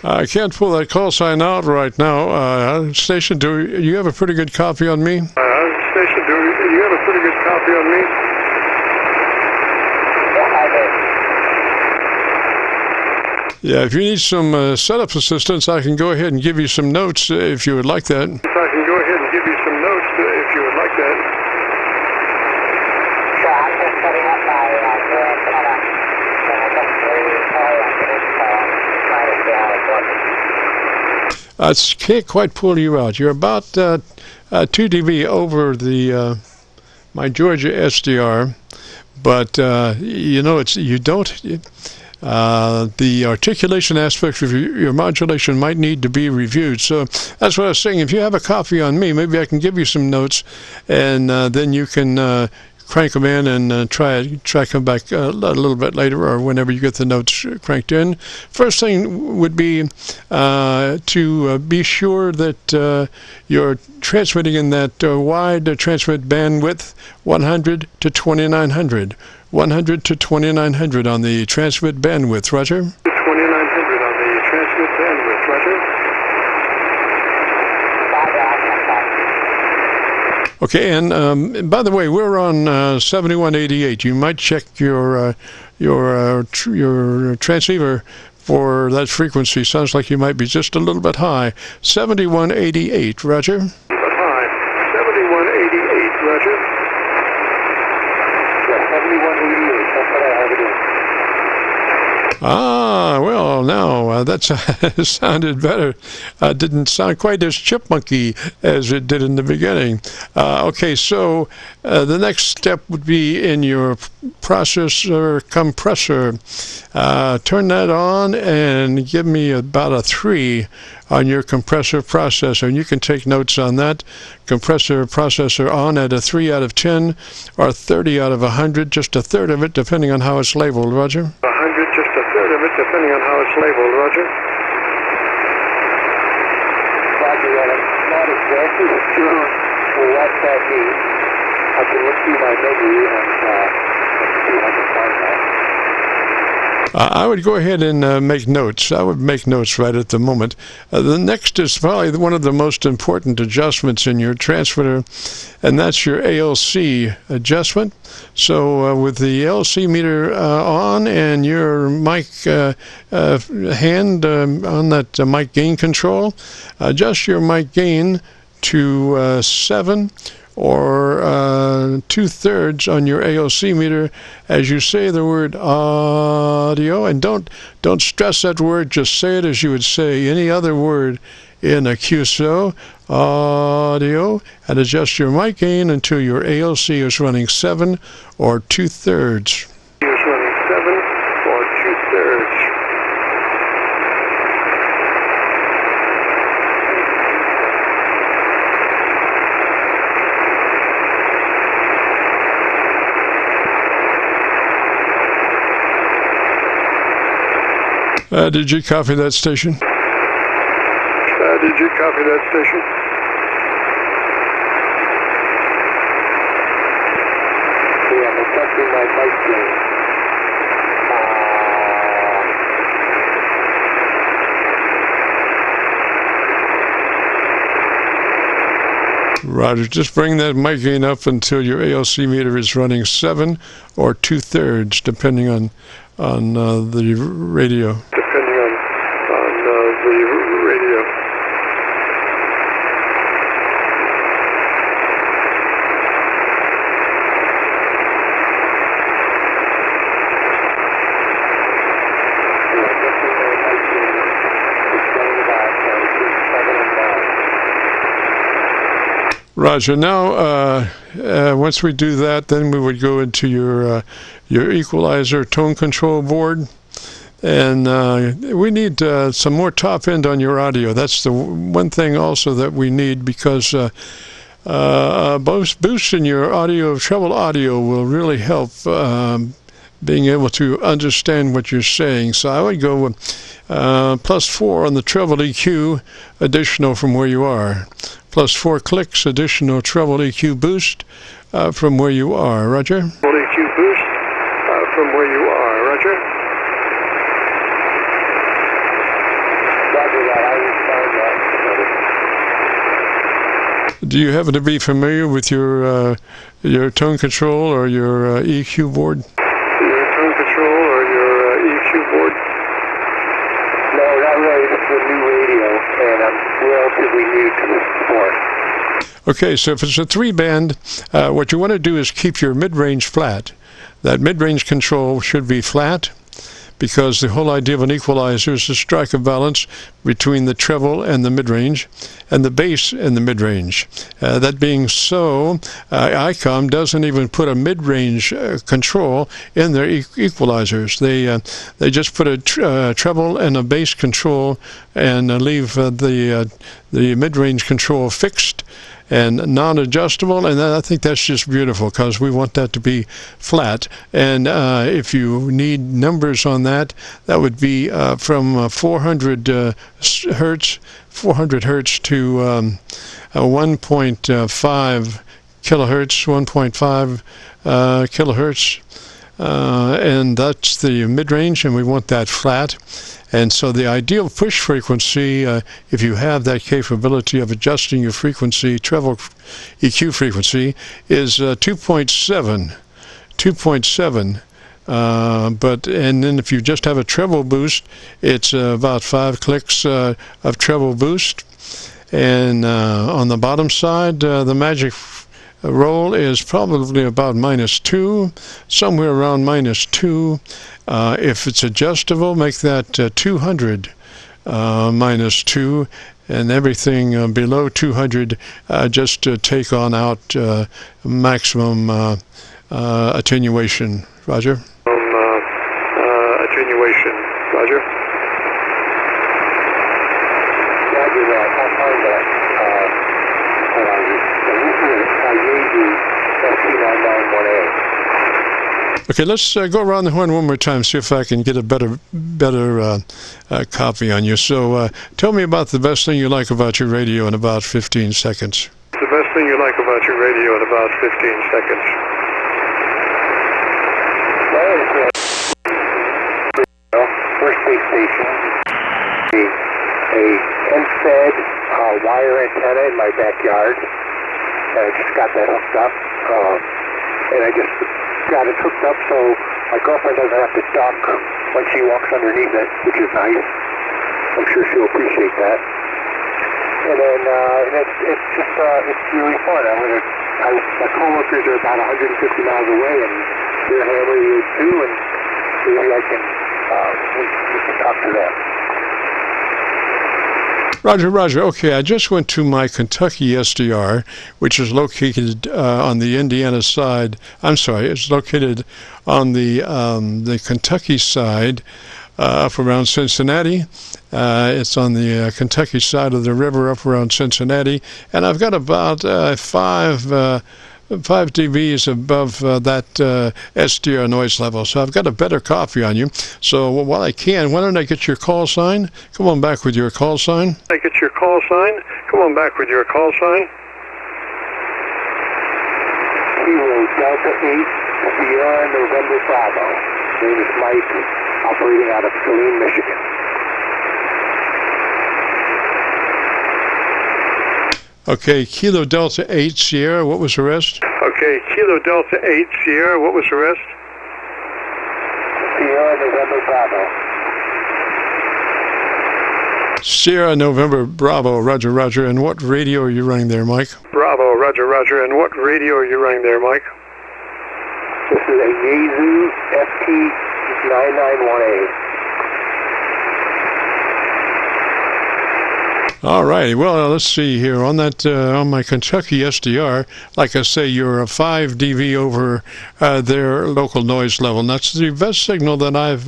I can't pull that call sign out right now. Station, do you have a pretty good copy on me? Station, do you have a pretty good copy on me? Yeah, if you need some setup assistance, I can go ahead and give you some notes if you would like that. I can go ahead and give you some notes if you would like that. Sure, I'm just setting up my antenna. I can't quite pull you out. You're about 2 dB over the my Georgia SDR, but you know the articulation aspects of your modulation might need to be reviewed. So that's what I was saying. If you have a copy on me, maybe I can give you some notes, and then you can crank them in and try come back a little bit later or whenever you get the notes cranked in. First thing would be to be sure that you're transmitting in that wide transmit bandwidth 100 to 2900. 100 to 2900 on the transmit bandwidth, Roger? 2900 on the transmit bandwidth, Roger? Okay, and by the way, we're on 7188. You might check your transceiver for that frequency. Sounds like you might be just a little bit high. 7188, Roger? But high. 7188, Roger? Yeah, 7188. That's what I have it in. Ah, well, now that sounded better. Didn't sound quite as chipmunky as it did in the beginning. Okay, so the next step would be in your processor compressor. Turn that on and give me about a 3 on your compressor processor, and you can take notes on that. Compressor processor on at a 3 out of 10 or 30 out of 100, just a third of it, depending on how it's labeled, Roger? 100, just a third of it, depending on how it's labeled, Roger? Roger, not exactly sure what that means. I can look through my menu and see if I can find that. I would go ahead and make notes. I would make notes right at the moment. The next is probably one of the most important adjustments in your transmitter, and that's your ALC adjustment. So with the ALC meter on and your mic hand on that mic gain control, adjust your mic gain to 7 or 2/3 on your ALC meter as you say the word audio, and don't stress that word, just say it as you would say any other word in a QSO, audio, and adjust your mic gain until your ALC is running 7 or 2/3. Is running 7 or 2/3. Did you copy that station? Did you copy that station? Yeah, I'm adjusting my mic gain. Roger, just bring that mic gain up until your ALC meter is running 7 or 2/3, depending on the radio. Depending on the radio. Roger. Now, once we do that, then we would go into your equalizer tone control board, and we need some more top end on your audio. That's the one thing also that we need, because boosting your audio, treble audio, will really help being able to understand what you're saying. So I would go with +4 on the treble EQ additional from where you are. +4 clicks additional treble EQ boost from where you are. Roger? Treble EQ boost from where you are. Roger? Roger that. I will find that. Do you happen to be familiar with your tone control or your EQ board? Your tone control or your EQ board? No, not really. This is a new radio, and I'm relatively new to this sport. Okay, so if it's a 3-band, what you want to do is keep your mid-range flat. That mid-range control should be flat, because the whole idea of an equalizer is to strike a balance between the treble and the mid-range and the bass and the mid-range. That being so, ICOM doesn't even put a mid-range control in their equalizers. They just put a treble and a bass control and leave the mid-range control fixed and non-adjustable, and I think that's just beautiful because we want that to be flat. And if you need numbers on that, that would be from 400 hertz to 1.5 kilohertz, 1.5 kilohertz, and that's the mid-range, and we want that flat. And so the ideal push frequency, if you have that capability of adjusting your frequency, treble EQ frequency, is 2.7. And then if you just have a treble boost, it's about 5 clicks of treble boost. And on the bottom side, the magic roll is probably about -2, somewhere around -2. If it's adjustable, make that 200 -2, and everything below 200 just to take on out maximum attenuation. Roger? Attenuation. Roger? Roger that. I'll find that. FT-991. Okay, let's go around the horn one more time, see if I can get a better copy on you. So tell me about the best thing you like about your radio in about 15 seconds. The best thing you like about your radio in about 15 seconds. First base station, a end-fed wire antenna in my backyard. And I just got that hooked up, and I just got it hooked up so my girlfriend doesn't have to duck when she walks underneath it, which is nice. I'm sure she'll appreciate that. And then it's just it's really fun. My coworkers are about 150 miles away, and they're handling it too, and maybe I can we can talk to them. Roger. Okay, I just went to my Kentucky SDR, which is located on the Indiana side. I'm sorry, it's located on the Kentucky side, up around Cincinnati. It's on the Kentucky side of the river, up around Cincinnati, and I've got about 5 dBs above that SDR noise level. So I've got a better copy on you. So while I can, why don't I get your call sign? Come on back with your call sign. I get your call sign? Come on back with your call sign. Kilo Delta 8, Sierra November Bravo. Name is Mike, operating out of Saline, Michigan. Okay, Kilo Delta 8 Sierra, what was the rest? Okay, Kilo Delta 8 Sierra, what was the rest? Sierra November Bravo. Sierra November Bravo, Roger. And what radio are you running there, Mike? Bravo, Roger. And what radio are you running there, Mike? This is a Yaesu FT-991. All right. Well, let's see here on that on my Kentucky SDR. Like I say, you're a 5 dB over their local noise level. And that's the best signal that I've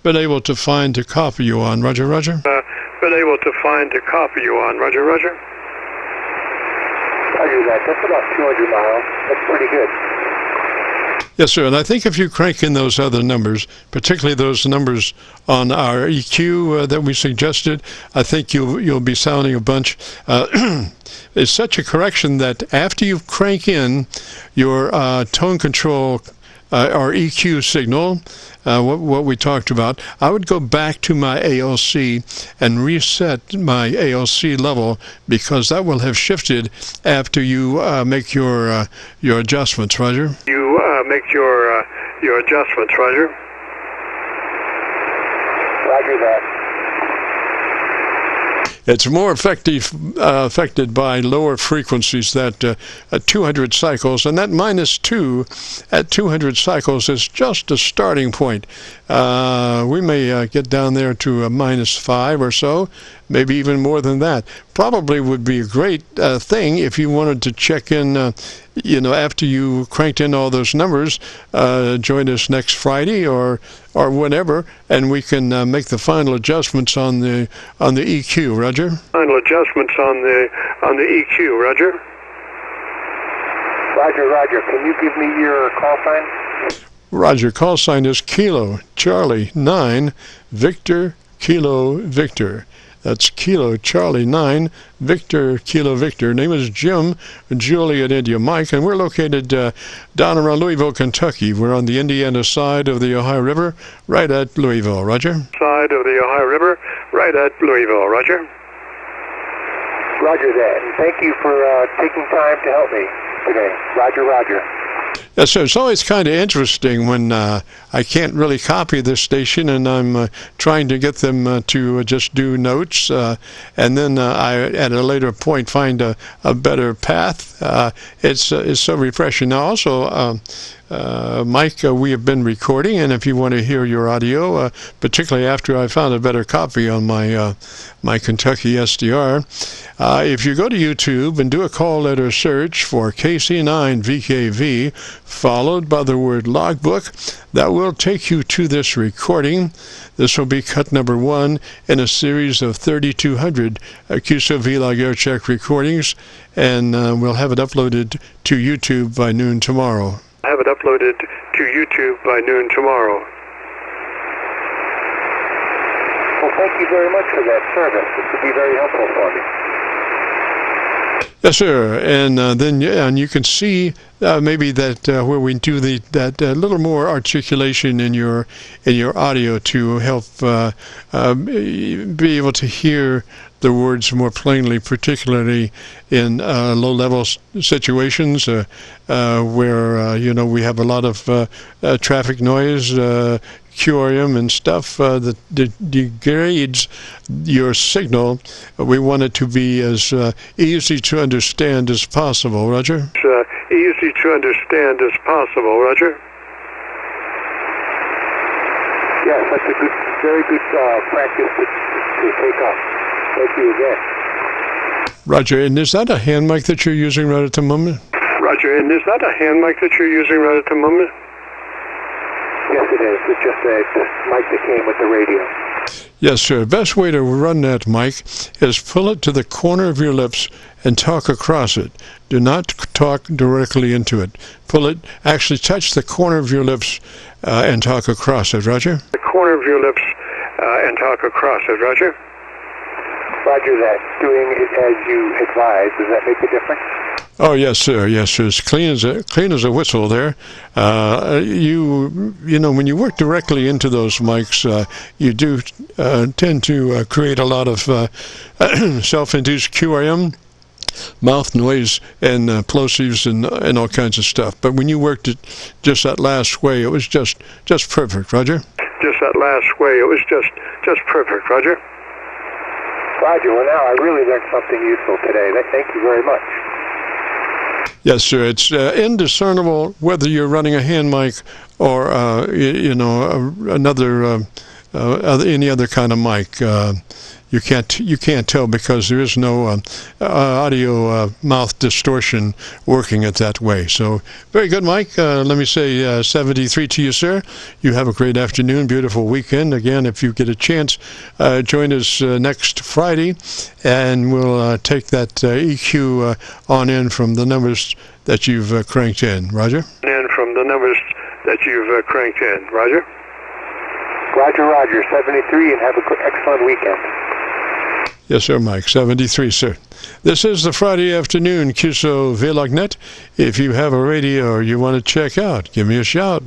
been able to find to copy you on. Roger. Been able to find to copy you on. Roger. Roger that. That's about 200 miles. That's pretty good. Yes, sir. And I think if you crank in those other numbers, particularly those numbers on our EQ that we suggested, I think you'll be sounding a bunch. It's such a correction that after you crank in your tone control our EQ signal, what we talked about, I would go back to my ALC and reset my ALC level, because that will have shifted after you make your adjustments, Roger. You make your adjustments, Roger. Roger that. It's more affected by lower frequencies, that 200 cycles, and that -2 at 200 cycles is just a starting point. We may get down there to a -5 or so, maybe even more than that. Probably would be a great thing if you wanted to check in, after you cranked in all those numbers. Join us next Friday or whenever, and we can make the final adjustments on the EQ, Roger. Final adjustments on the EQ, Roger. Roger. Can you give me your call sign? Roger. Call sign is Kilo Charlie 9 Victor Kilo Victor. That's Kilo Charlie 9 Victor Kilo Victor. Name is Jim, Juliet India Mike, and we're located down around Louisville, Kentucky. We're on the Indiana side of the Ohio River, right at Louisville, Roger. Side of the Ohio River, right at Louisville, Roger. Roger that, and thank you for taking time to help me today. Roger. Yes, so it's always kind of interesting when I can't really copy this station, and I'm trying to get them to just do notes, and then I, at a later point, find a better path. It's so refreshing. Now, also, Mike, we have been recording, and if you want to hear your audio, particularly after I found a better copy on my Kentucky SDR, if you go to YouTube and do a call letter search for KC9VKV, followed by the word logbook, that will take you to this recording. This will be cut number 1 in a series of 3,200 Qso-Vlog air check recordings, and we'll have it uploaded to YouTube by noon tomorrow. Have it uploaded to YouTube by noon tomorrow. Well, thank you very much for that service. This would be very helpful for me. Yes, sir. And then and you can see maybe that where we do that little more articulation in your audio to help be able to hear the words more plainly, particularly in low-level situations where we have a lot of traffic noise, QRM and stuff that degrades your signal. We want it to be as easy to understand as possible, Roger. Easy to understand as possible, Roger. Yes, that's a very good practice to take up. Thank you again. Roger, and is that a hand mic that you're using right at the moment? Roger, and is that a hand mic that you're using right at the moment? Yes, it is. It's just a mic that came with the radio. Yes, sir. Best way to run that mic is pull it to the corner of your lips and talk across it. Do not talk directly into it. Pull it, actually touch the corner of your lips and talk across it, Roger? The corner of your lips and talk across it, Roger? Roger that. Doing it as you advise, does that make a difference? Oh, yes, sir. Yes, sir. It's clean as a whistle there. When you work directly into those mics, you do tend to create a lot of self-induced QRM, mouth noise, and plosives and all kinds of stuff. But when you worked it just that last way, it was just perfect, Roger. Just that last way, it was just perfect, Roger. Roger. Well, now I really learned something useful today. Thank you very much. Yes, sir. It's indiscernible whether you're running a hand mic or any other kind of mic. You can't tell because there is no audio mouth distortion working it that way. So very good, Mike. Let me say 73 to you, sir. You have a great afternoon, beautiful weekend. Again, if you get a chance, join us next Friday, and we'll take that EQ on in from the numbers that you've cranked in. Roger? And from the numbers that you've cranked in. Roger? Roger, 73, and have an excellent weekend. Yes, sir, Mike. 73, sir. This is the Friday afternoon Qso-Vlog net. If you have a radio or you want to check out, give me a shout.